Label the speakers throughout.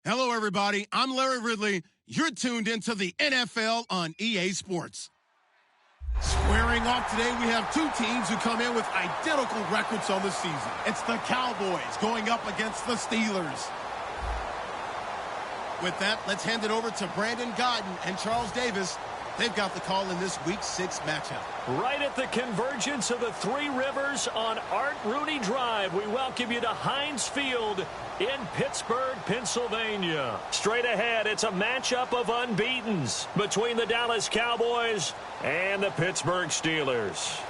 Speaker 1: Hello, everybody. I'm Larry Ridley. You're tuned into the NFL on EA Sports. Squaring off today, we have two teams who come in with identical records on the season. It's the Cowboys going up against the Steelers. With that, let's hand it over to Brandon Godden and Charles Davis. They've got the call in this Week 6 matchup.
Speaker 2: Right at the convergence of the Three Rivers on Art Rooney Drive, we welcome you to Heinz Field in Pittsburgh, Pennsylvania. Straight ahead, it's a matchup of unbeatens between the Dallas Cowboys and the Pittsburgh Steelers.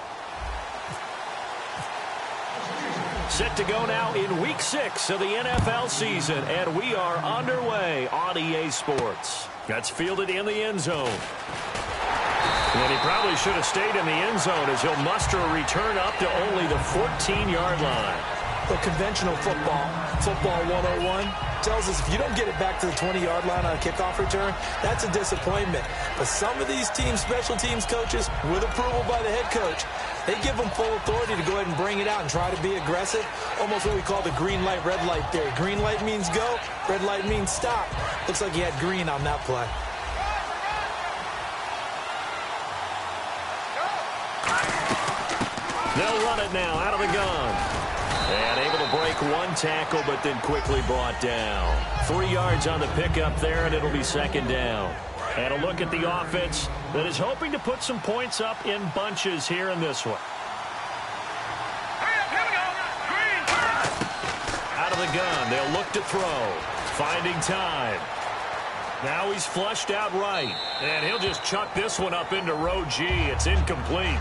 Speaker 2: Set to go now in Week 6 of the NFL season, and we are underway on EA Sports. That's fielded in the end zone. And he probably should have stayed in the end zone as he'll muster a return up to only the 14-yard line.
Speaker 3: The conventional football 101, tells us if you don't get it back to the 20-yard line on a kickoff return, that's a disappointment. But some of these teams, special teams coaches, with approval by the head coach, they give them full authority to go ahead and bring it out and try to be aggressive. Almost what we call the green light, red light theory. Green light means go, red light means stop. Looks like he had green on that play.
Speaker 2: They'll run it now out of the gun. And able to break one tackle, but then quickly brought down. 3 yards on the pickup there, and it'll be second down. And a look at the offense that is hoping to put some points up in bunches here in this one. Out of the gun, they'll look to throw. Finding time. Now he's flushed out right. And he'll just chuck this one up into row G. It's incomplete.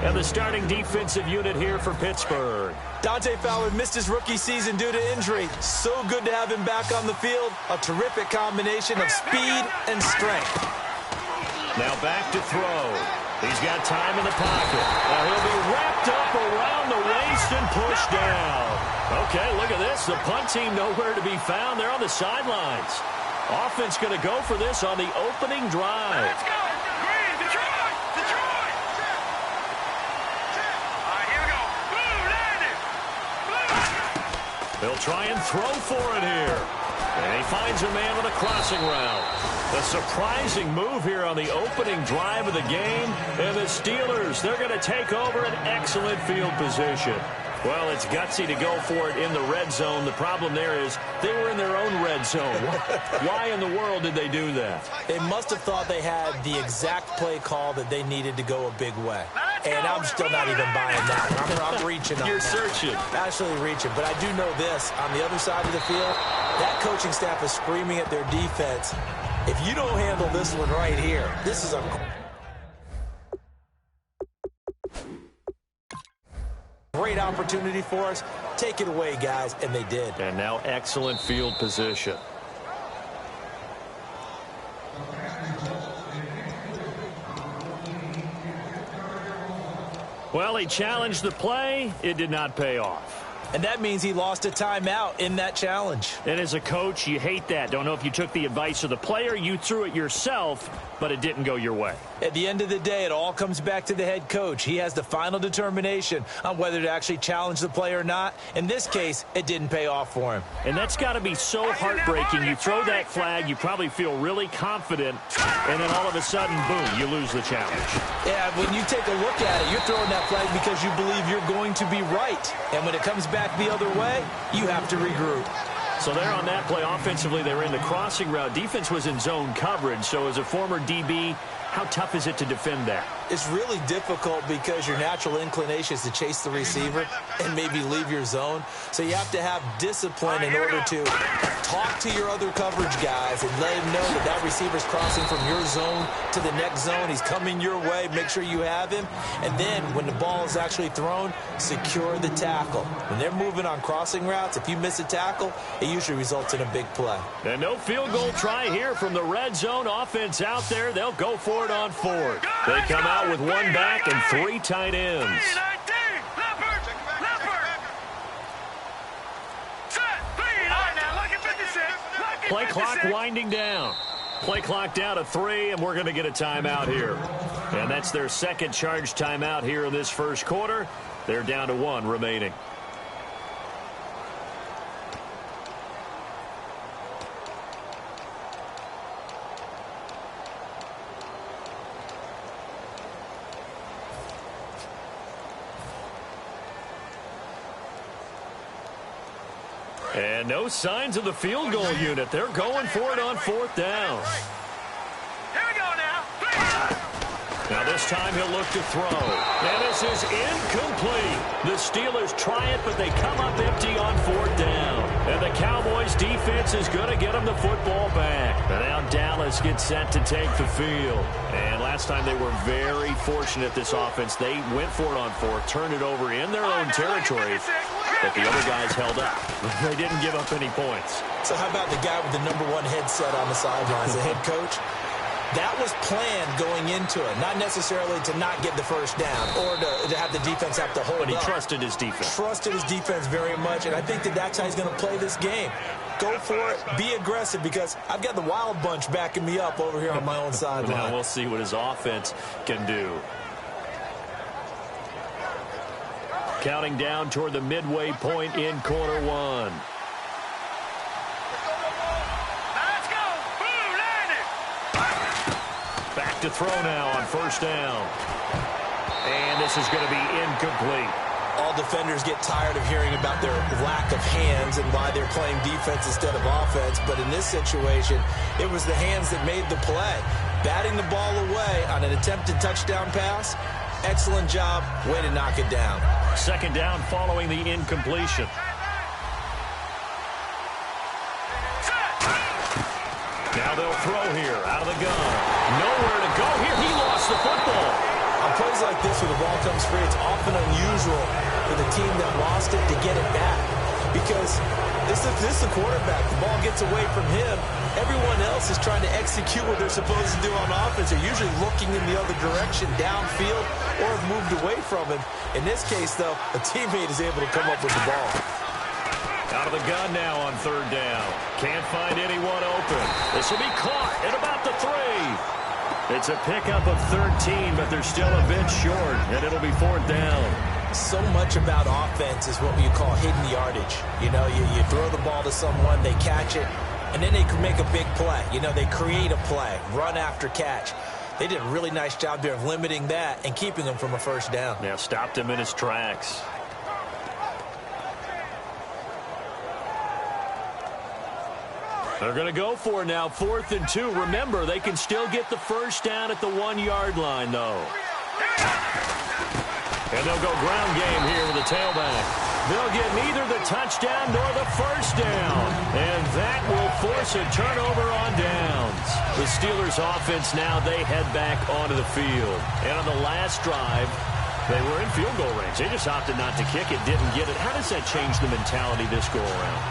Speaker 2: And the starting defensive unit here for Pittsburgh.
Speaker 3: Dante Fowler missed his rookie season due to injury. So good to have him back on the field. A terrific combination of speed and strength.
Speaker 2: Now back to throw. He's got time in the pocket. Now he'll be wrapped up around the waist and pushed down. Okay, look at this. The punt team nowhere to be found. They're on the sidelines. Offense going to go for this on the opening drive.
Speaker 4: Let's go. Green, Detroit. All right, here we go. Blue, landed. Blue.
Speaker 2: They'll try and throw for it here. And he finds a man with a crossing route. A surprising move here on the opening drive of the game. And the Steelers, they're going to take over an excellent field position. Well, it's gutsy to go for it in the red zone. The problem there is they were in their own red zone. Why in the world did they do that?
Speaker 3: They must have thought they had the exact play call that they needed to go a big way. And I'm still not even buying that. I'm reaching on
Speaker 2: You're
Speaker 3: that.
Speaker 2: searching.
Speaker 3: Actually reaching. But I do know this. On the other side of the field, that coaching staff is screaming at their defense. If you don't handle this one right here, this is a great opportunity for us. Take it away, guys. And they did.
Speaker 2: And now excellent field position. Well, he challenged the play. It did not pay off.
Speaker 3: And that means he lost a timeout in that challenge.
Speaker 2: And as a coach, you hate that. Don't know if you took the advice of the player, you threw it yourself, but it didn't go your way.
Speaker 3: At the end of the day, it all comes back to the head coach. He has the final determination on whether to actually challenge the play or not. In this case, it didn't pay off for him.
Speaker 2: And that's got to be so heartbreaking. You throw that flag, you probably feel really confident, and then all of a sudden, boom, you lose the challenge.
Speaker 3: Yeah, when you take a look at it, you're throwing that flag because you believe you're going to be right. And when it comes back the other way, you have to regroup.
Speaker 2: So there on that play, offensively, they were in the crossing route. Defense was in zone coverage. So as a former DB, how tough is it to defend that?
Speaker 3: It's really difficult because your natural inclination is to chase the receiver and maybe leave your zone. So you have to have discipline in order to talk to your other coverage guys and let them know that that receiver's crossing from your zone to the next zone. He's coming your way. Make sure you have him. And then when the ball is actually thrown, secure the tackle. When they're moving on crossing routes, if you miss a tackle, it usually results in a big play.
Speaker 2: And no field goal try here from the red zone offense out there. They'll go for it on fourth. They come out with one back and 3 tight ends. Play clock winding down. Play clock down to 3, and we're going to get a timeout here. And that's their second charge timeout here in this first quarter. They're down to 1 remaining. And no signs of the field goal unit. They're going for it on fourth down.
Speaker 4: Here we go now.
Speaker 2: Now this time he'll look to throw. And this is incomplete. The Steelers try it, but they come up empty on fourth down. And the Cowboys defense is going to get them the football back. And now Dallas gets set to take the field. And last time they were very fortunate, this offense. They went for it on fourth, turned it over in their own territory, but the other guys held up. They didn't give up any points.
Speaker 3: So how about the guy with the #1 headset on the sidelines, the head coach? That was planned going into it, not necessarily to not get the first down or to have the defense have to hold up.
Speaker 2: But he trusted his defense.
Speaker 3: Trusted his defense very much, and I think that's how he's going to play this game. Go for it, be aggressive, because I've got the wild bunch backing me up over here on my own sideline.
Speaker 2: Now we'll see what his offense can do. Counting down toward the midway point in quarter one. Back to throw now on first down. And this is going to be incomplete.
Speaker 3: All defenders get tired of hearing about their lack of hands and why they're playing defense instead of offense. But in this situation, it was the hands that made the play. Batting the ball away on an attempted touchdown pass. Excellent job. Way to knock it down.
Speaker 2: Second down following the incompletion. Now they'll throw here out of the gun. Nowhere to go here. He lost the football.
Speaker 3: On plays like this where the ball comes free, it's often unusual for the team that lost it to get it back. Because this is the quarterback. The ball gets away from him. Everyone else is trying to execute what they're supposed to do on offense. They're usually looking in the other direction, downfield, or have moved away from it. In this case, though, a teammate is able to come up with the ball.
Speaker 2: Out of the gun now on third down. Can't find anyone open. This will be caught at about the 3. It's a pickup of 13, but they're still a bit short, and it'll be fourth down.
Speaker 3: So much about offense is what you call hidden yardage. You know, you throw the ball to someone, they catch it, and then they can make a big play. You know, they create a play, run after catch. They did a really nice job there of limiting that and keeping him from a first down.
Speaker 2: Yeah, stopped him in his tracks. They're going to go for it now, 4th and 2. Remember, they can still get the first down at the 1-yard line, though. And they'll go ground game here with the tailback. They'll get neither the touchdown nor the first down. And that will force a turnover on downs. The Steelers offense now, they head back onto the field. And on the last drive, they were in field goal range. They just opted not to kick it, didn't get it. How does that change the mentality this go around?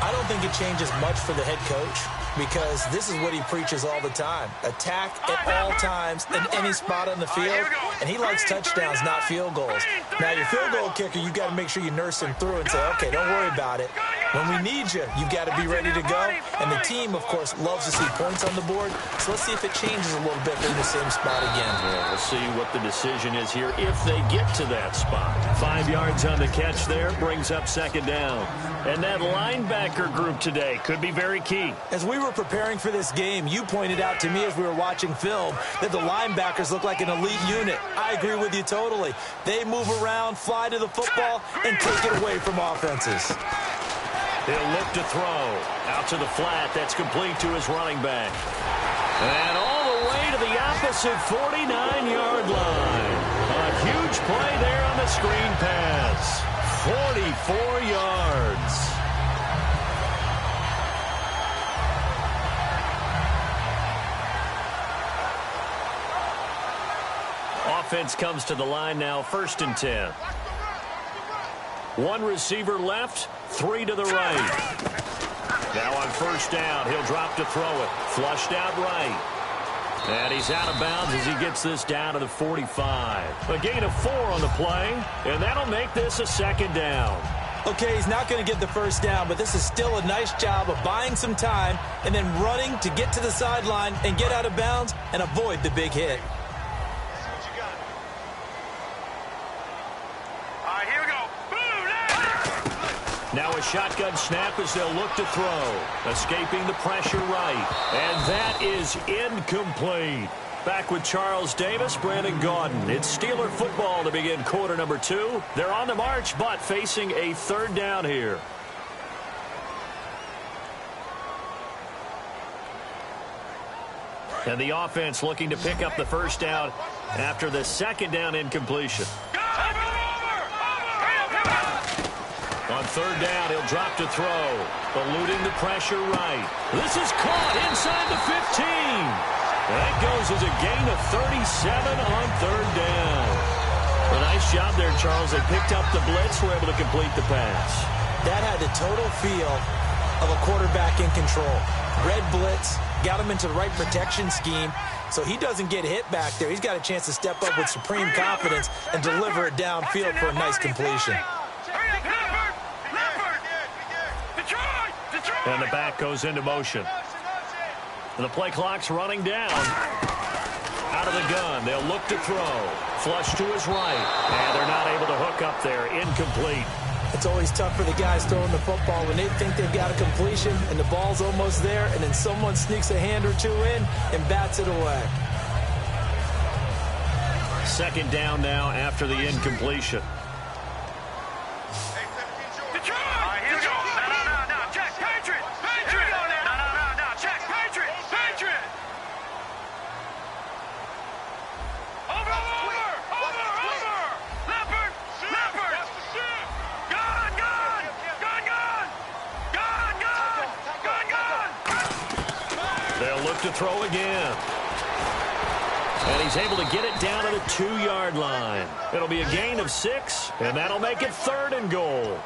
Speaker 3: I don't think it changes much for the head coach, because this is what he preaches all the time. Attack at all times in any spot on the field, and he likes touchdowns, not field goals. Now, your field goal kicker, you've got to make sure you nurse him through and say, okay, don't worry about it. When we need you, you've got to be ready to go. And the team, of course, loves to see points on the board. So let's see if it changes a little bit in the same spot again.
Speaker 2: Yeah, we'll see what the decision is here if they get to that spot. 5 yards on the catch there, brings up second down. And that linebacker group today could be very key.
Speaker 3: As we were preparing for this game, you pointed out to me as we were watching film that the linebackers look like an elite unit. I agree with you totally. They move around, fly to the football, and take it away from offenses.
Speaker 2: He'll look to throw. Out to the flat. That's complete to his running back. And all the way to the opposite 49-yard line. A huge play there on the screen pass. 44 yards. Offense comes to the line now, 1st and 10. One receiver left, 3 to the right. Now on first down, he'll drop to throw it. Flushed out right. And he's out of bounds as he gets this down to the 45. A gain of 4 on the play, and that'll make this a second down.
Speaker 3: Okay, he's not going to get the first down, but this is still a nice job of buying some time and then running to get to the sideline and get out of bounds and avoid the big hit.
Speaker 2: Now a shotgun snap as they'll look to throw. Escaping the pressure right. And that is incomplete. Back with Charles Davis, Brandon Gaudin. It's Steeler football to begin quarter number 2. They're on the march, but facing a third down here. And the offense looking to pick up the first down after the second down incompletion. On third down, he'll drop to throw. Eluding the pressure right. This is caught inside the 15. That goes as a gain of 37 on third down. A nice job there, Charles. They picked up the blitz, were able to complete the pass.
Speaker 3: That had the total feel of a quarterback in control. Red blitz, got him into the right protection scheme, so he doesn't get hit back there. He's got a chance to step up with supreme confidence and deliver it downfield for a nice completion.
Speaker 2: And the back goes into motion. And the play clock's running down. Out of the gun, they'll look to throw. Flush to his right. And they're not able to hook up there. Incomplete.
Speaker 3: It's always tough for the guys throwing the football when they think they've got a completion and the ball's almost there, and then someone sneaks a hand or two in and bats it away.
Speaker 2: Second down now after the incompletion. To throw again. And he's able to get it down to the 2-yard line. It'll be a gain of 6, and that'll make it 3rd and goal.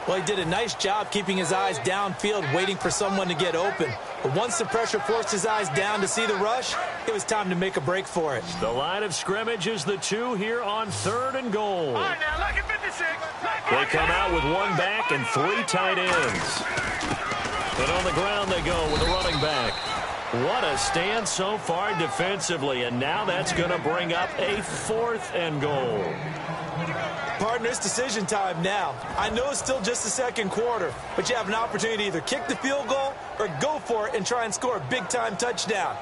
Speaker 3: Well, he did a nice job keeping his eyes downfield, waiting for someone to get open. But once the pressure forced his eyes down to see the rush, it was time to make a break for it.
Speaker 2: The line of scrimmage is the 2 here on 3rd and goal. They come out with 1 back and 3 tight ends. And on the ground they go with a running back. What a stand so far defensively, and now that's going to bring up a 4th and goal.
Speaker 3: Partner, it's decision time now. I know it's still just the second quarter, but you have an opportunity to either kick the field goal or go for it and try and score a big-time touchdown.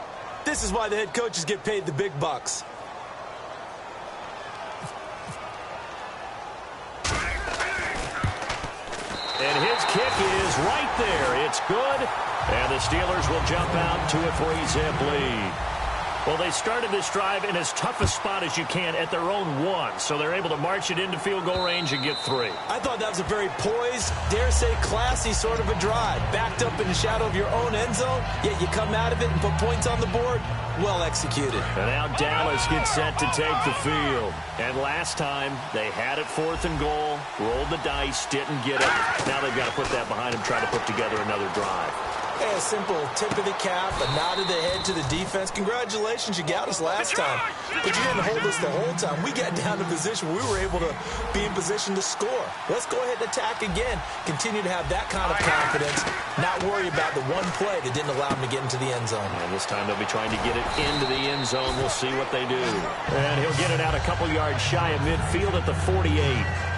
Speaker 3: This is why the head coaches get paid the big bucks.
Speaker 2: And his kick is right there. It's good. And the Steelers will jump out to a 3-zip lead. Well, they started this drive in as tough a spot as you can at their own 1, so they're able to march it into field goal range and get 3.
Speaker 3: I thought that was a very poised, dare say classy sort of a drive. Backed up in the shadow of your own end zone, yet you come out of it and put points on the board. Well executed.
Speaker 2: And now Dallas gets set to take the field. And last time, they had it 4th and goal, rolled the dice, didn't get it. Now they've got to put that behind them, try to put together another drive.
Speaker 3: A simple tip of the cap, a nod of the head to the defense. Congratulations, you got us last time. But you didn't hold us the whole time. We got down to position where we were able to be in position to score. Let's go ahead and attack again. Continue to have that kind of confidence. Not worry about the one play that didn't allow them to get into the end zone.
Speaker 2: And this time they'll be trying to get it into the end zone. We'll see what they do. And he'll get it out a couple yards shy of midfield at the 48.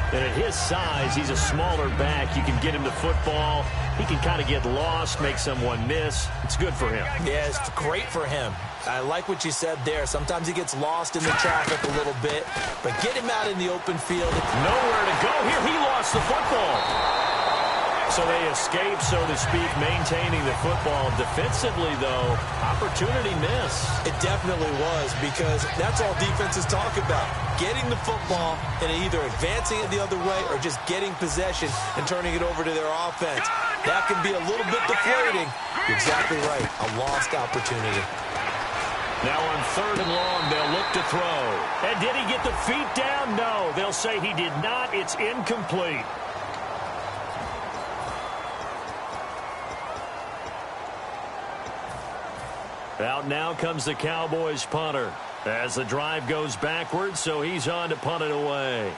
Speaker 2: And at his size, he's a smaller back. You can get him the football. He can kind of get lost, make someone miss. It's good for him.
Speaker 3: Yeah, it's great for him. I like what you said there. Sometimes he gets lost in the traffic a little bit. But get him out in the open field.
Speaker 2: Nowhere to go here. He lost the football. So they escape, so to speak, maintaining the football. Defensively, though, opportunity miss.
Speaker 3: It definitely was, because that's all defenses talk about. Getting the football and either advancing it the other way or just getting possession and turning it over to their offense. That can be a little bit deflating. You're exactly right. A lost opportunity.
Speaker 2: Now on 3rd and long, they'll look to throw. And did he get the feet down? No. They'll say he did not. It's incomplete. Out now comes the Cowboys punter as the drive goes backwards, so he's on to punt it away.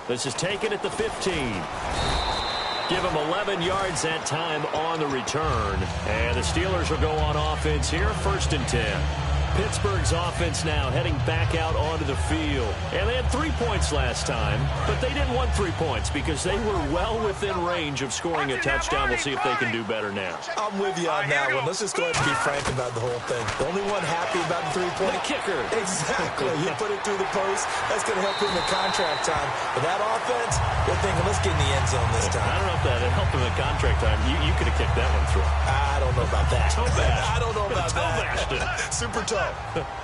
Speaker 2: This is taken at the 15. Give him 11 yards that time on the return. And the Steelers will go on offense here, 1st and 10. Pittsburgh's offense now heading back out onto the field. And they had 3 points last time, but they didn't want 3 points because they were well within range of scoring a touchdown. We'll see if they can do better now.
Speaker 3: I'm with you on that one. Let's just go ahead and be frank about the whole thing. The only one happy about the 3-point
Speaker 2: kicker.
Speaker 3: Exactly. You put it through the post. That's going to help him in contract time. But that offense, they're thinking, let's get in the end zone this time.
Speaker 2: I don't know if that helped him in contract time. You could have kicked that one through.
Speaker 3: I don't know about that.
Speaker 2: Toe bash.
Speaker 3: I don't know about that.
Speaker 2: Bashed it.
Speaker 3: Super toe.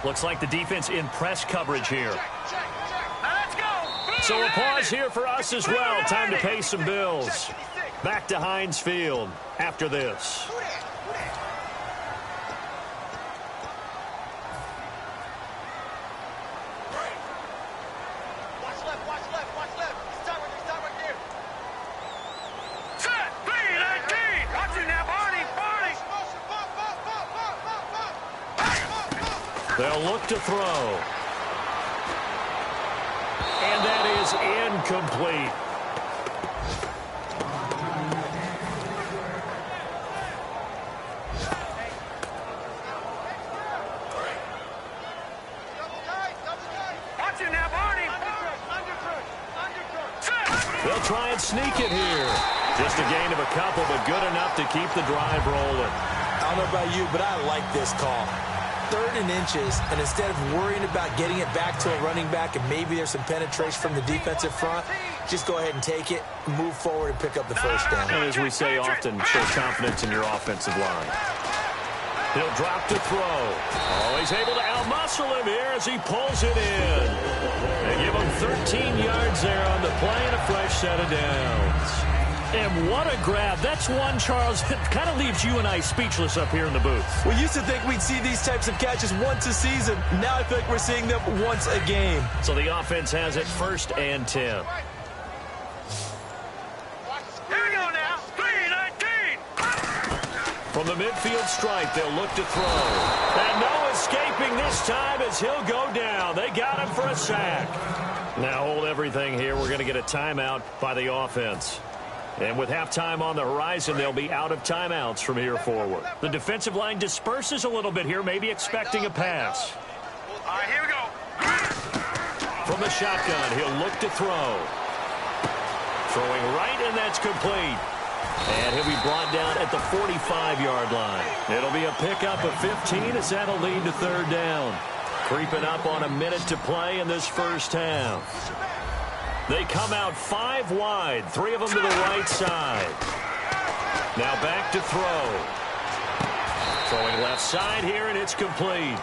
Speaker 2: Looks like the defense in press coverage here.
Speaker 4: Let's go.
Speaker 2: So a pause here for us as well. Time to pay some bills. Back to Heinz Field after this. They'll look to throw. And that is incomplete. They'll try and sneak it here. Just a gain of a couple, but good enough to keep the drive rolling.
Speaker 3: I don't know about you, but I like this call. 3rd and inches, and instead of worrying about getting it back to a running back and maybe there's some penetration from the defensive front, just go ahead and take it, move forward, and pick up the first down.
Speaker 2: And as we say often, show confidence in your offensive line. He'll drop to throw. Always able to outmuscle him here as he pulls it in. They give him 13 yards there on the play and a fresh set of downs. And what a grab. That's one, Charles, that kind of leaves you and I speechless up here in the booth.
Speaker 3: We used to think we'd see these types of catches once a season. Now I feel like we're seeing them once a game.
Speaker 2: So the offense has it 1st and 10.
Speaker 4: Here we go now. 3-19.
Speaker 2: From the midfield stripe, they'll look to throw. And no escaping this time as he'll go down. They got him for a sack. Now hold everything here. We're going to get a timeout by the offense. And with halftime on the horizon, they'll be out of timeouts from here forward. The defensive line disperses a little bit here, maybe expecting a pass.
Speaker 4: All right, here we go.
Speaker 2: From the shotgun, he'll look to throw. Throwing right, and that's complete. And he'll be brought down at the 45-yard line. It'll be a pickup of 15 as that'll lead to 3rd down. Creeping up on a minute to play in this first half. They come out 5 wide, 3 of them to the right side. Now back to throw. Throwing left side here, and it's complete.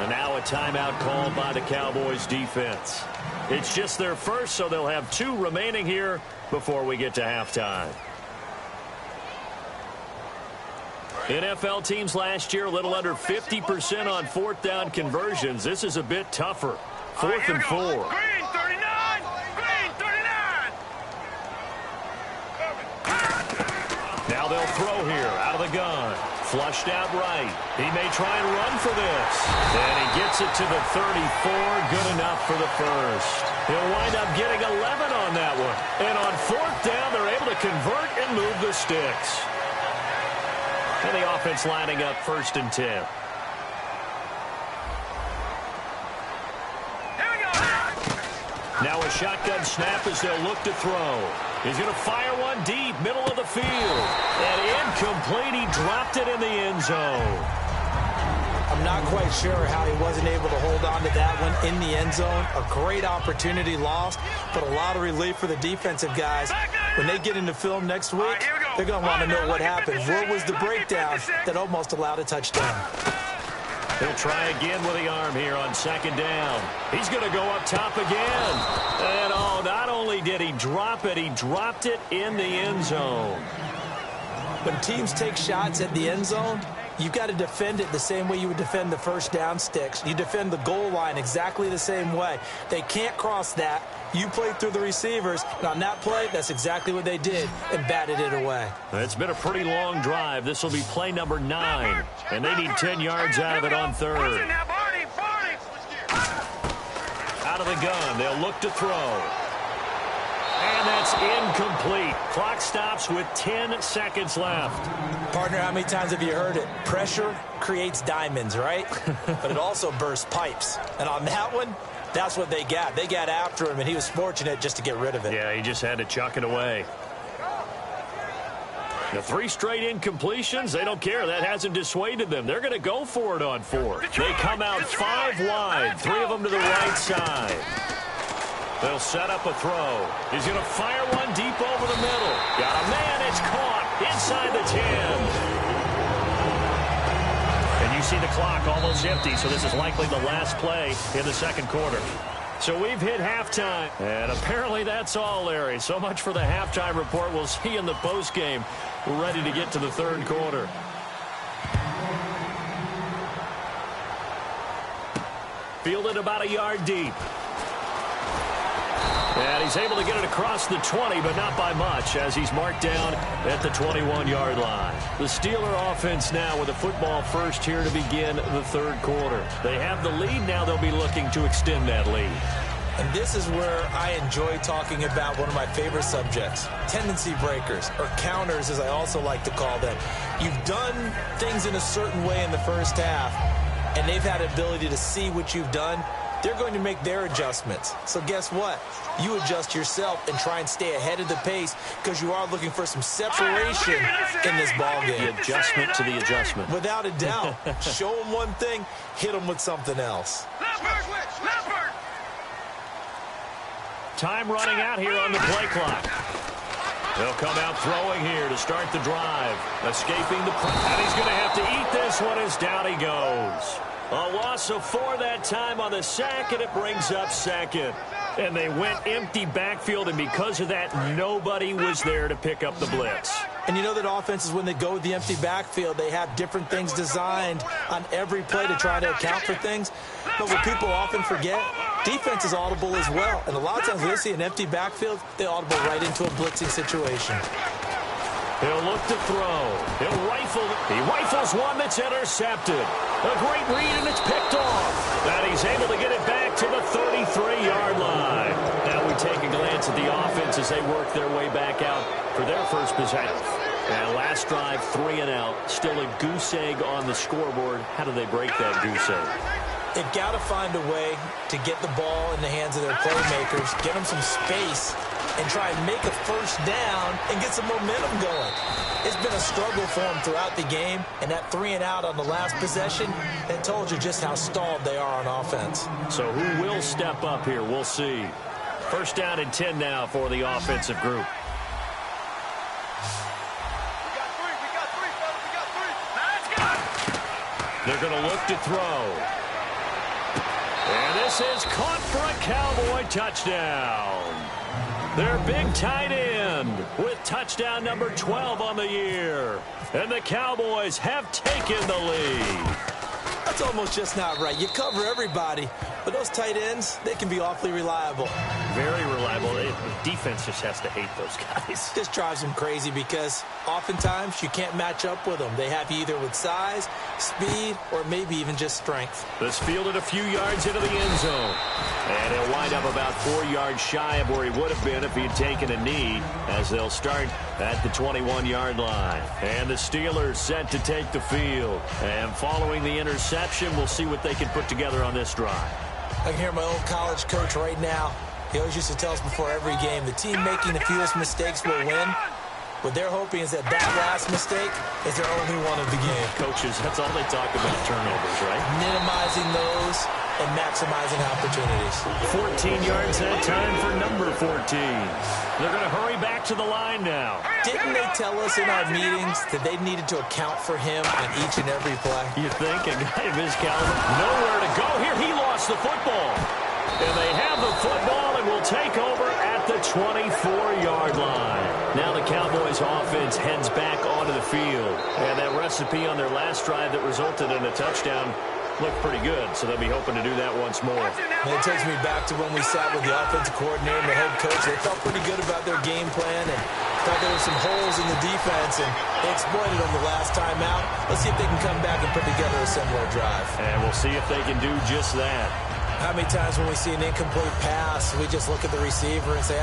Speaker 2: And now a timeout called by the Cowboys defense. It's just their first, so they'll have 2 remaining here before we get to halftime. NFL teams last year a little under 50% on 4th down conversions. This is a bit tougher. 4th and 4.
Speaker 4: Green 39. Green 39.
Speaker 2: Now they'll throw here out of the gun. Flushed out right. He may try and run for this. And he gets it to the 34. Good enough for the first. He'll wind up getting 11 on that one. And on 4th down, they're able to convert and move the sticks. And the offense lining up 1st and 10.
Speaker 4: Here we go.
Speaker 2: Now a shotgun snap as they'll look to throw. He's going to fire one deep, middle of the field. And incomplete. He dropped it in the end zone.
Speaker 3: I'm not quite sure how he wasn't able to hold on to that one in the end zone. A great opportunity lost, but a lot of relief for the defensive guys. When they get into film next week, they're going to want to know what happened. Where was the breakdown that almost allowed a touchdown?
Speaker 2: He'll try again with the arm here on 2nd down. He's going to go up top again. And oh, not only did he drop it, he dropped it in the end zone.
Speaker 3: When teams take shots at the end zone, you've got to defend it the same way you would defend the 1st down sticks. You defend the goal line exactly the same way. They can't cross that. You played through the receivers, and on that play, that's exactly what they did, and batted it away.
Speaker 2: It's been a pretty long drive. This will be play number 9, and they need 10 yards out of it on 3rd. Out of the gun, they'll look to throw. And that's incomplete. Clock stops with 10 seconds left.
Speaker 3: Partner, how many times have you heard it? Pressure creates diamonds, right? But it also bursts pipes. And on that one, that's what they got. They got after him, and he was fortunate just to get rid of it.
Speaker 2: Yeah, he just had to chuck it away. The 3 straight incompletions, they don't care. That hasn't dissuaded them. They're going to go for it on 4. They come out 5 wide, 3 of them to the right side. They'll set up a throw. He's going to fire one deep over the middle. Got a man. It's caught inside the 10. And you see the clock almost empty, so this is likely the last play in the second quarter. So we've hit halftime, and apparently that's all, Larry. So much for the halftime report. We'll see in the postgame. We're ready to get to the third quarter. Fielded about a yard deep. And he's able to get it across the 20, but not by much, as he's marked down at the 21-yard line. The Steeler offense now with a football first here to begin the third quarter. They have the lead. Now they'll be looking to extend that lead.
Speaker 3: And this is where I enjoy talking about one of my favorite subjects, tendency breakers, or counters, as I also like to call them. You've done things in a certain way in the first half, and they've had the ability to see what you've done. They're going to make their adjustments. So guess what? You adjust yourself and try and stay ahead of the pace because you are looking for some separation in this ballgame.
Speaker 2: The adjustment to the adjustment.
Speaker 3: Without a doubt. Show them one thing, hit them with something else.
Speaker 2: Time running out here on the play clock. They'll come out throwing here to start the drive. Escaping the press. And he's going to have to eat this one as down he goes. A loss of 4 that time on the sack, and it brings up second. And they went empty backfield, and because of that, nobody was there to pick up the blitz.
Speaker 3: And you know that offenses, when they go with the empty backfield, they have different things designed on every play to try to account for things. But what people often forget, defense is audible as well. And a lot of times when they see an empty backfield, they audible right into a blitzing situation.
Speaker 2: He'll look to throw. He'll rifle. He rifles one that's intercepted. A great read, and it's picked off. And he's able to get it back to the 33-yard line. Now we take a glance at the offense as they work their way back out for their first possession. And last drive, 3 and out. Still a goose egg on the scoreboard. How do they break that goose egg?
Speaker 3: They've got to find a way to get the ball in the hands of their playmakers, get them some space, and try and make a first down and get some momentum going. It's been a struggle for them throughout the game, and that 3 and out on the last possession, that told you just how stalled they are on offense.
Speaker 2: So who will step up here? We'll see. First down and 10 now for the offensive group. They're going to look to throw. And this is caught for a Cowboy touchdown. Their big tight end with touchdown number 12 on the year. And the Cowboys have taken the lead.
Speaker 3: That's almost just not right. You cover everybody, but those tight ends, they can be awfully reliable.
Speaker 2: Very reliable. The defense just has to hate those guys.
Speaker 3: This drives them crazy because oftentimes you can't match up with them. They have you either with size, speed, or maybe even just strength.
Speaker 2: This fielded a few yards into the end zone. And he'll wind up about 4 yards shy of where he would have been if he had taken a knee, as they'll start at the 21-yard line. And the Steelers set to take the field. And following the interception, we'll see what they can put together on this drive.
Speaker 3: I can hear my old college coach right now. He always used to tell us before every game, the team making the fewest mistakes will win. What they're hoping is that last mistake is their only one of the game.
Speaker 2: Coaches, that's all they talk about, turnovers, right?
Speaker 3: Minimizing those and maximizing opportunities.
Speaker 2: 14 yards that time for number 14. They're going to hurry back to the line now.
Speaker 3: Didn't they tell us in our meetings that they needed to account for him on each and every play?
Speaker 2: You think a guy of his caliber? Nowhere to go here. He lost the football. And they have the football and will take over at the 24-yard line. Now the Cowboys offense heads back onto the field. And that recipe on their last drive that resulted in a touchdown looked pretty good, so they'll be hoping to do that once more.
Speaker 3: And it takes me back to when we sat with the offensive coordinator and the head coach. They felt pretty good about their game plan and thought there were some holes in the defense, and they exploited them the last time out. Let's see if they can come back and put together a similar drive.
Speaker 2: And we'll see if they can do just that.
Speaker 3: How many times when we see an incomplete pass, we just look at the receiver and say,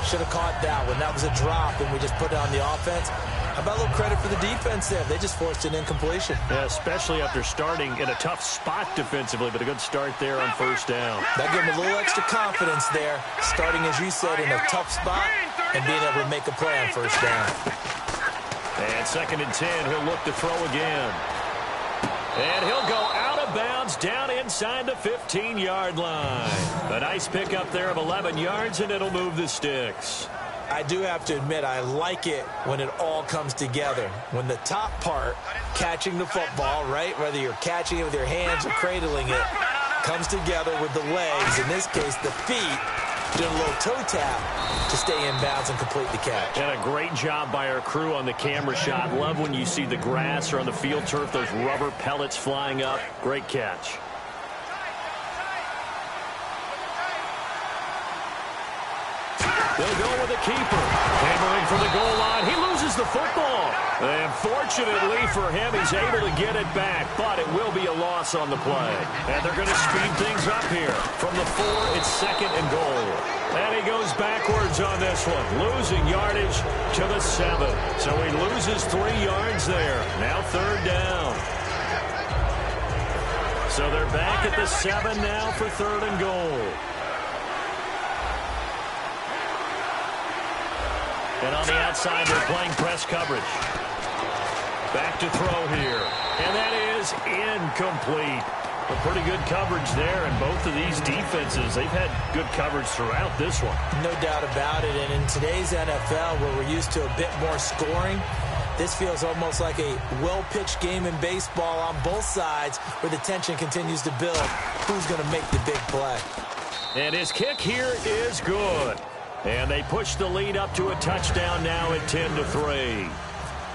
Speaker 3: should have caught that one. That was a drop, and we just put it on the offense. How about a little credit for the defense there? They just forced an incompletion.
Speaker 2: Yeah, especially after starting in a tough spot defensively, but a good start there on first down.
Speaker 3: That gave them a little extra confidence there, starting, as you said, in a tough spot and being able to make a play on first down.
Speaker 2: And 2nd and 10, he'll look to throw again. And he'll go out of bounds down inside the 15-yard line. A nice pickup there of 11 yards, and it'll move the sticks.
Speaker 3: I do have to admit, I like it when it all comes together. When the top part, catching the football, right, whether you're catching it with your hands or cradling it, comes together with the legs, in this case the feet, doing a little toe tap to stay in bounds and complete the catch.
Speaker 2: And a great job by our crew on the camera shot. Love when you see the grass or on the field turf, those rubber pellets flying up. Great catch. They'll go with the keeper. Hammering from the goal line. He loses the football. And fortunately for him, he's able to get it back, but it will be a loss on the play. And they're going to speed things up here. From the 4, it's 2nd and goal. And he goes backwards on this one, losing yardage to the 7. So he loses 3 yards there. Now 3rd down. So they're back at the 7 now for 3rd and goal. And on the outside, they're playing press coverage. Back to throw here. And that is incomplete. A pretty good coverage there, and both of these defenses, they've had good coverage throughout this one.
Speaker 3: No doubt about it, and in today's NFL, where we're used to a bit more scoring, this feels almost like a well-pitched game in baseball on both sides, where the tension continues to build. Who's going to make the big play?
Speaker 2: And his kick here is good. And they push the lead up to a touchdown now at 10-3.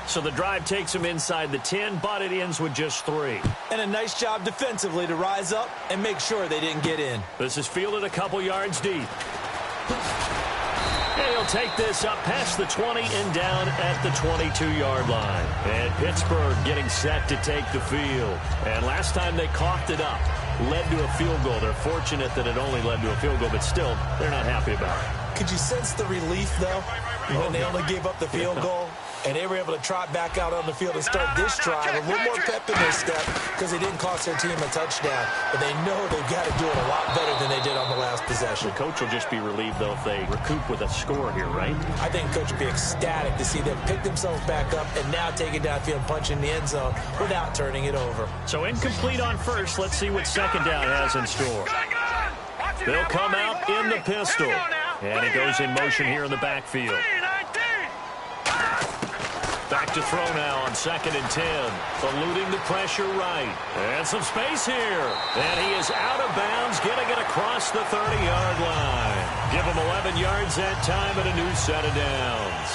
Speaker 2: So the drive takes them inside the 10, but it ends with just 3.
Speaker 3: And a nice job defensively to rise up and make sure they didn't get in.
Speaker 2: This is fielded a couple yards deep. And he'll take this up past the 20 and down at the 22-yard line. And Pittsburgh getting set to take the field. And last time they coughed it up, led to a field goal. They're fortunate that it only led to a field goal, but still, they're not happy about it.
Speaker 3: Could you sense the relief, though, when they only gave up the field goal? And they were able to trot back out on the field and start this drive. A little more pep in their step because they didn't cost their team a touchdown. But they know they've got to do it a lot better than they did on the last possession.
Speaker 2: The coach will just be relieved, though, if they recoup with a score here, right?
Speaker 3: I think the coach will be ecstatic to see them pick themselves back up and now take it downfield and punch in the end zone without turning it over.
Speaker 2: So incomplete on first. Let's see what 2nd down has in store. They'll come out in the pistol. And he goes in motion here in the backfield. Back to throw now on 2nd and 10. Eluding the pressure right. And some space here. And he is out of bounds, getting it across the 30-yard line. Give him 11 yards that time and a new set of downs.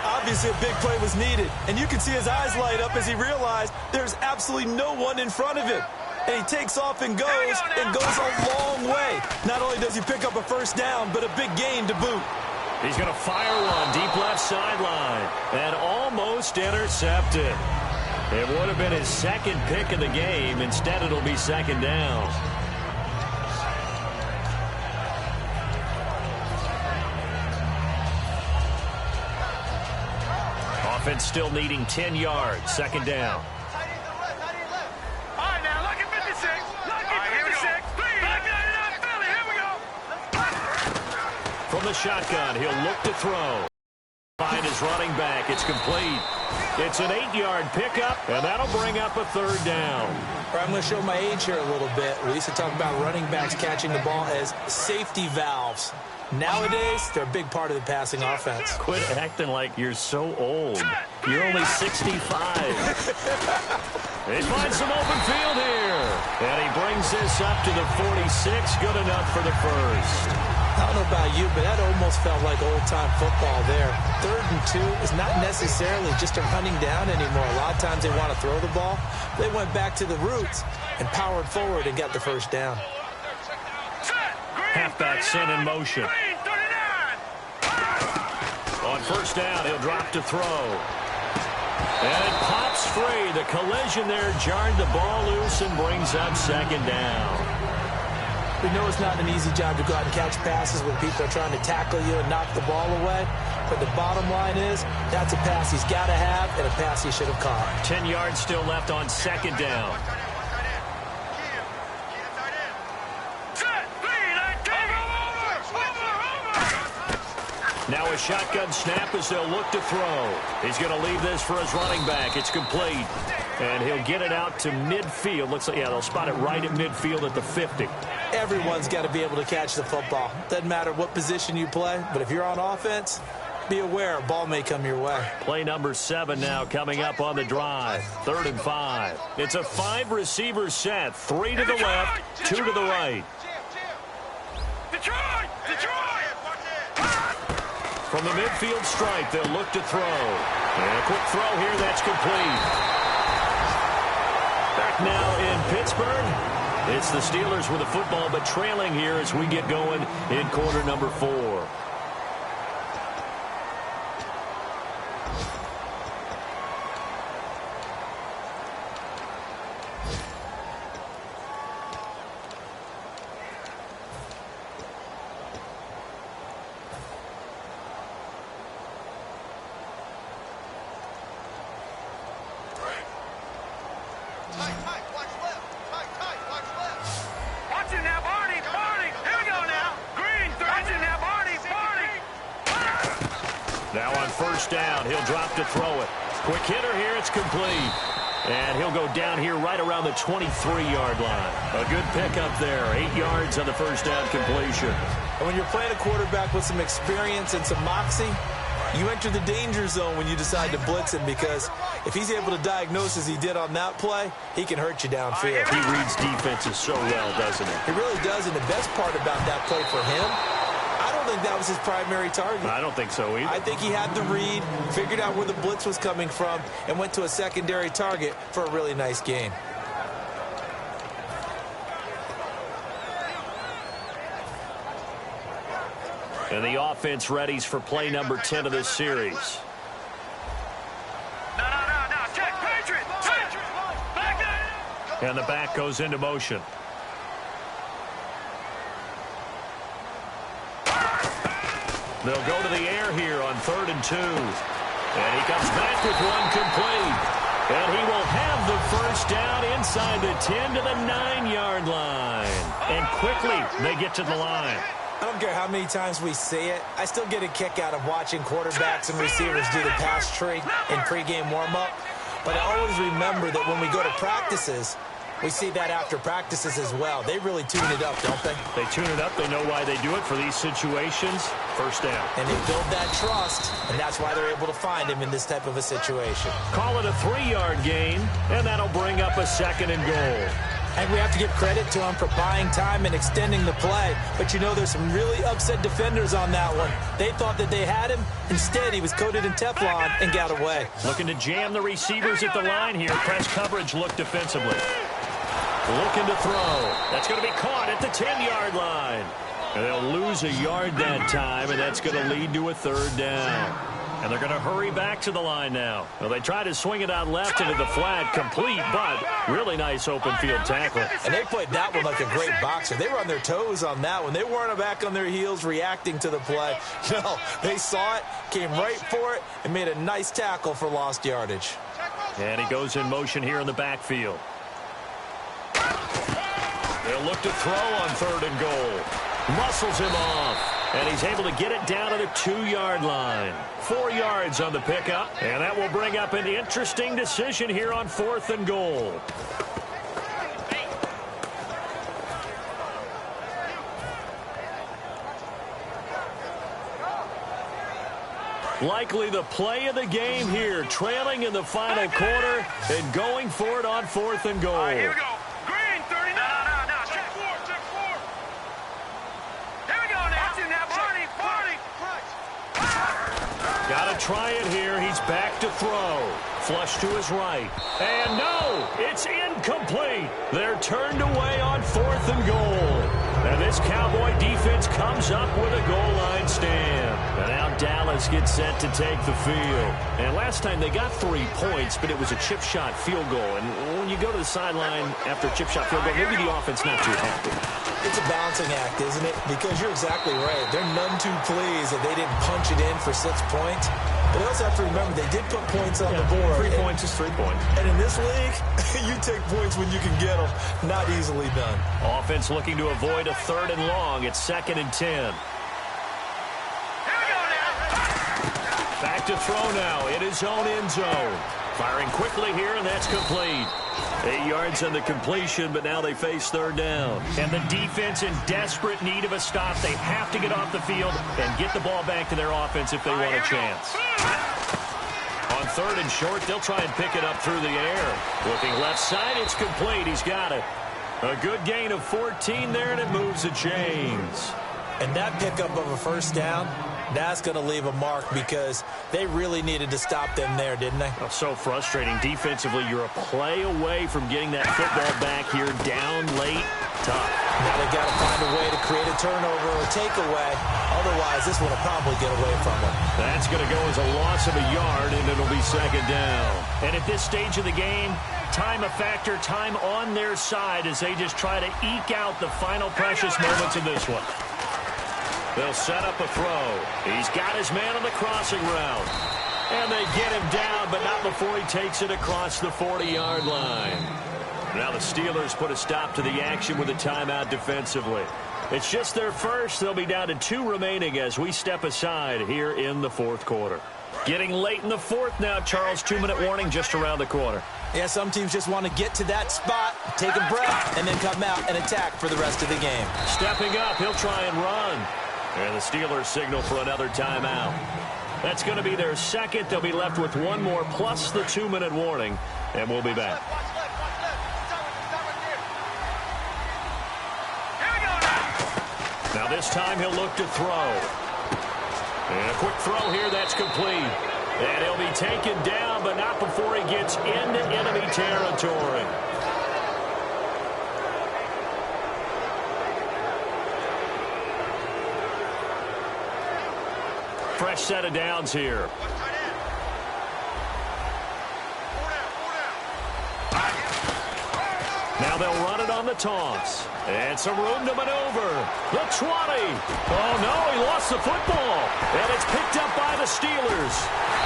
Speaker 3: Obviously, a big play was needed. And you can see his eyes light up as he realized there's absolutely no one in front of him. And he takes off and goes a long way. Not only does he pick up a first down, but a big gain to boot.
Speaker 2: He's going to fire one deep left sideline and almost intercepted. It would have been his 2nd pick of the game. Instead, it'll be 2nd down. Offense still needing 10 yards. 2nd down.
Speaker 4: All right, now, look at 56. Look at 56. Here we go.
Speaker 2: From the shotgun, he'll look to throw. Find his running back. It's complete. It's an 8-yard pickup, and that'll bring up a 3rd down.
Speaker 3: I'm going to show my age here a little bit. We used to talk about running backs catching the ball as safety valves. Nowadays, they're a big part of the passing offense.
Speaker 2: Quit acting like you're so old. You're only 65. He finds some open field here. And he brings this up to the 46. Good enough for the first.
Speaker 3: I don't know about you, but that almost felt like old-time football there. 3rd and 2 is not necessarily just a running down anymore. A lot of times they want to throw the ball. They went back to the roots and powered forward and got the first down.
Speaker 2: Halfback sent in motion. On first down, he'll drop to throw. And it pops free. The collision there jarred the ball loose and brings up 2nd down.
Speaker 3: We know it's not an easy job to go out and catch passes when people are trying to tackle you and knock the ball away. But the bottom line is, that's a pass he's got to have and a pass he should have caught.
Speaker 2: 10 yards still left on second down. Now a shotgun snap as they'll look to throw. He's going to leave this for his running back. It's complete. And he'll get it out to midfield. Looks like, yeah, they'll spot it right at midfield at the 50.
Speaker 3: Everyone's got to be able to catch the football. Doesn't matter what position you play, but if you're on offense, be aware a ball may come your way.
Speaker 2: Play number 7 now coming up on the drive. 3rd and 5. It's a 5-receiver set. 3 to the left, 2 to the right.
Speaker 4: Detroit!
Speaker 2: From the midfield stripe, they'll look to throw. And a quick throw here, that's complete. Back now in Pittsburgh. It's the Steelers with the football, but trailing here as we get going in quarter number 4. Now on first down, he'll drop to throw it. Quick hitter here, it's complete. And he'll go down here right around the 23-yard line. A good pickup there, 8 yards on the first down completion.
Speaker 3: And when you're playing a quarterback with some experience and some moxie, you enter the danger zone when you decide to blitz him, because if he's able to diagnose as he did on that play, he can hurt you downfield.
Speaker 2: He reads defenses so well, doesn't he?
Speaker 3: He really does, and the best part about that play for him, I don't think that was his primary target.
Speaker 2: I don't think so either.
Speaker 3: I think he had the read, figured out where the blitz was coming from, and went to a secondary target for a really nice gain.
Speaker 2: And the offense readies for play number 10 of this series.
Speaker 4: No. Check. Patriot. Back there.
Speaker 2: And the back goes into motion. They'll go to the air here on 3rd and 2. And he comes back with one complete. And he will have the first down inside the 10 to the 9-yard line. And quickly, they get to the line.
Speaker 3: I don't care how many times we see it. I still get a kick out of watching quarterbacks and receivers do the pass tree in pregame warm-up. But I always remember that when we go to practices, we see that after practices as well. They really tune it up, don't they?
Speaker 2: They tune it up. They know why they do it for these situations. First down.
Speaker 3: And they build that trust, and that's why they're able to find him in this type of a situation.
Speaker 2: Call it a 3-yard gain, and that'll bring up a 2nd and goal.
Speaker 3: And we have to give credit to him for buying time and extending the play. But you know, there's some really upset defenders on that one. They thought that they had him. Instead, he was coated in Teflon and got away.
Speaker 2: Looking to jam the receivers at the line here. Press coverage look defensively. Looking to throw. That's going to be caught at the 10-yard line. And they'll lose a yard that time, and that's going to lead to a 3rd down. And they're going to hurry back to the line now. Well, they try to swing it out left into the flat, complete, but really nice open field tackle.
Speaker 3: And they played that one like a great boxer. They were on their toes on that one. They weren't back on their heels reacting to the play. No, they saw it, came right for it, and made a nice tackle for lost yardage.
Speaker 2: And he goes in motion here in the backfield. They'll look to throw on 3rd and goal. Muscles him off, and he's able to get it down to the 2-yard line. 4 yards on the pickup, and that will bring up an interesting decision here on 4th and goal. Likely the play of the game here, trailing in the final quarter and going for it on 4th and goal.
Speaker 4: Here we go. Green, 39. No. Check 4. Here we go now. Watching that 40.
Speaker 2: Got to try it here. He's back to throw. Flush to his right. And no, it's incomplete. They're turned away on 4th and goal. And this Cowboy defense comes up with a goal line stand. And now Dallas gets set to take the field. And last time they got 3 points, but it was a chip shot field goal. And when you go to the sideline after a chip shot field goal, maybe the offense not too happy.
Speaker 3: It's a balancing act, isn't it? Because you're exactly right. They're none too pleased that they didn't punch it in for 6 points. But they also have to remember they did put points on the board.
Speaker 2: 3 points is 3 points.
Speaker 3: And in this league, you take points when you can get them. Not easily done.
Speaker 2: Offense looking to avoid a 3rd and long. It's 2nd and 10.
Speaker 4: Here we go now.
Speaker 2: Back to throw now in his own end zone. Firing quickly here, and that's complete. 8 yards on the completion, but now they face 3rd down. And the defense in desperate need of a stop. They have to get off the field and get the ball back to their offense if they want a chance. On 3rd and short, they'll try and pick it up through the air. Looking left side, it's complete. He's got it. A good gain of 14 there, and it moves the chains.
Speaker 3: And that pickup of a 1st down, that's going to leave a mark because they really needed to stop them there, didn't they?
Speaker 2: Oh, so frustrating. Defensively, you're a play away from getting that football back here down late. Tough.
Speaker 3: Now they've got to find a way to create a turnover or a takeaway. Otherwise, this one will probably get away from them.
Speaker 2: That's going to go as a loss of a yard, and it'll be 2nd down. And at this stage of the game, time a factor, time on their side as they just try to eke out the final precious moments of this one. They'll set up a throw. He's got his man on the crossing route. And they get him down, but not before he takes it across the 40-yard line. Now the Steelers put a stop to the action with a timeout defensively. It's just their first. They'll be down to 2 remaining as we step aside here in the 4th quarter. Getting late in the 4th now, Charles. 2-minute warning just around the corner.
Speaker 3: Yeah, some teams just want to get to that spot, take a breath, and then come out and attack for the rest of the game.
Speaker 2: Stepping up, he'll try and run. And the Steelers signal for another timeout. That's going to be their 2nd. They'll be left with 1 more plus the 2-minute warning. And we'll be back. Now this time he'll look to throw. And a quick throw here, that's complete. And he'll be taken down, but not before he gets into enemy territory. Fresh set of downs here. Now they'll run it on the toss. And some room to maneuver. The 20. Oh, no, he lost the football. And it's picked up by the Steelers.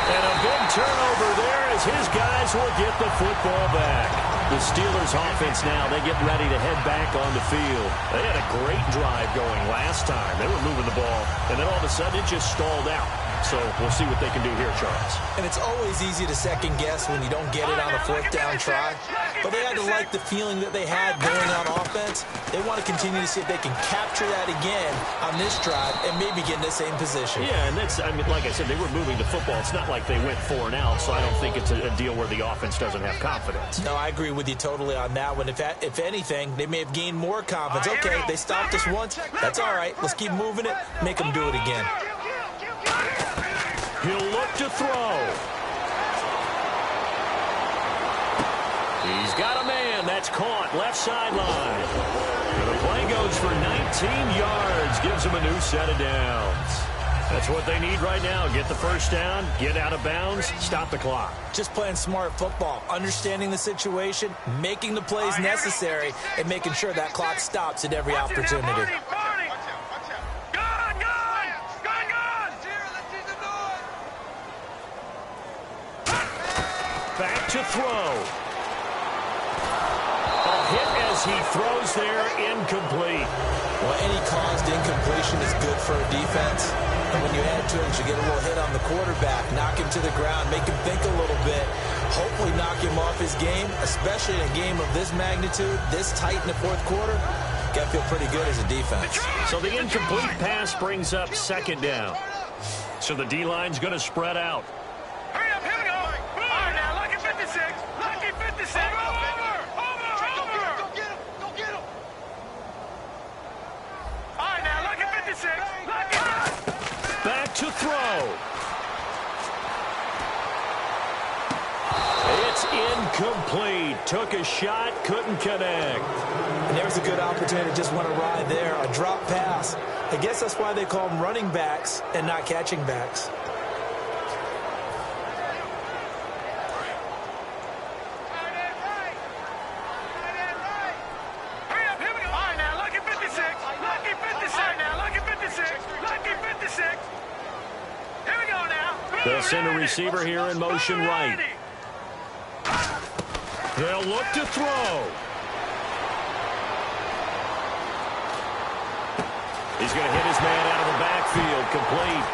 Speaker 2: And a big turnover there as his guys will get the football back. The Steelers offense now, they get ready to head back on the field. They had a great drive going last time. They were moving the ball, and then all of a sudden it just stalled out. So we'll see what they can do here, Charles.
Speaker 3: And it's always easy to second guess when you don't get it on a 4th down try. But they had to like the feeling that they had going on offense. They want to continue to see if they can capture that again on this drive and maybe get in the same position.
Speaker 2: Yeah, and that's, I mean, like I said, they were moving the football. It's not like they went 4 and out, so I don't think it's a deal where the offense doesn't have confidence.
Speaker 3: No, I agree with you totally on that one. If anything, they may have gained more confidence. Okay, they stopped us once. That's all right. Let's keep moving it. Make them do it again.
Speaker 2: He'll look to throw. He's got a man. That's caught. Left sideline. And the play goes for 19 yards. Gives him a new set of downs. That's what they need right now. Get the 1st down, get out of bounds, stop the clock.
Speaker 3: Just playing smart football, understanding the situation, making the plays necessary, and making sure that clock stops at every opportunity.
Speaker 2: Back to throw. A hit as he throws there, incomplete.
Speaker 3: Well, any caused incompletion is good for a defense. And when you add to it, you get a little hit on the quarterback, knock him to the ground, make him think a little bit, hopefully knock him off his game, especially in a game of this magnitude, this tight in the 4th quarter. Got to feel pretty good as a defense.
Speaker 2: So the incomplete pass brings up 2nd down. So the D-line's going to spread out.
Speaker 4: Hurry up, here we go. All right, now, lucky 56. Lucky 56. Over. Go get him. Go get him. All right, now, lucky 56. Lucky.
Speaker 2: Back to throw. It's incomplete. Took a shot, couldn't connect.
Speaker 3: And there's a good opportunity. Just want to ride there. A drop pass. I guess that's why they call them running backs and not catching backs.
Speaker 4: Hurry up, here we go. All right, now, lucky 56.
Speaker 2: They'll send a receiver here in motion right. They'll look to throw. He's going to hit his man out of the backfield, complete.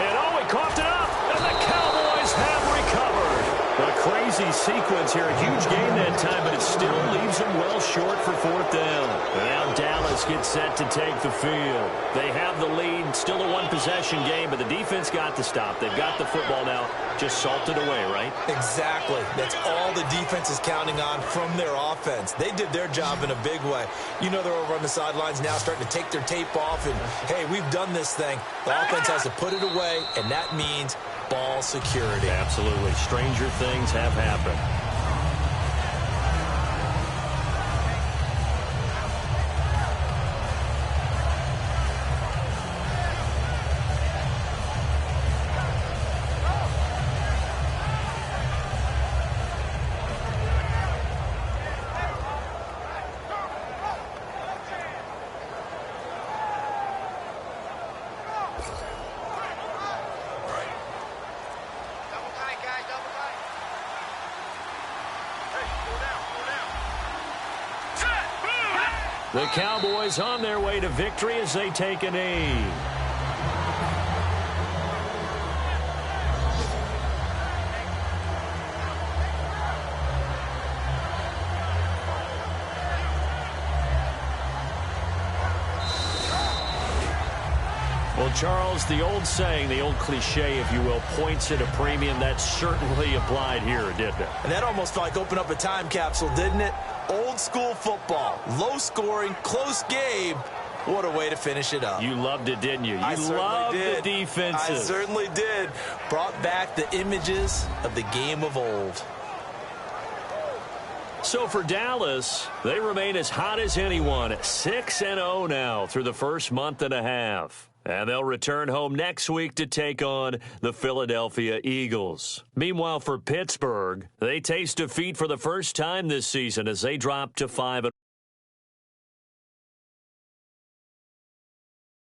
Speaker 2: And he coughed it up, and the Cowboys have recovered. A crazy sequence here, a huge game that time, but it still leaves them well short for fourth down. And now Dallas gets set to take the field. They have the lead, still a one-possession game, but the defense got the stop. They've got the football now, just salted away, right?
Speaker 3: Exactly. That's all the defense is counting on from their offense. They did their job in a big way. You know they're over on the sidelines now starting to take their tape off, and, hey, we've done this thing. The offense has to put it away, and that means ball security.
Speaker 2: Absolutely. Stranger things have happened. The Cowboys on their way to victory as they take a knee. Well, Charles, the old saying, the old cliche, if you will, points at a premium, that certainly applied here, didn't it?
Speaker 3: And that almost like opened up a time capsule, didn't it? Old school football, low scoring, close game. What a way to finish it up.
Speaker 2: You loved it, didn't you?
Speaker 3: I
Speaker 2: You loved the defenses.
Speaker 3: I certainly did. Brought back the images of the game of old.
Speaker 2: So for Dallas, they remain as hot as anyone at 6-0 now through the first month and a half. And they'll return home next week to take on the Philadelphia Eagles. Meanwhile, for Pittsburgh, they taste defeat for the first time this season as they drop to 5-0.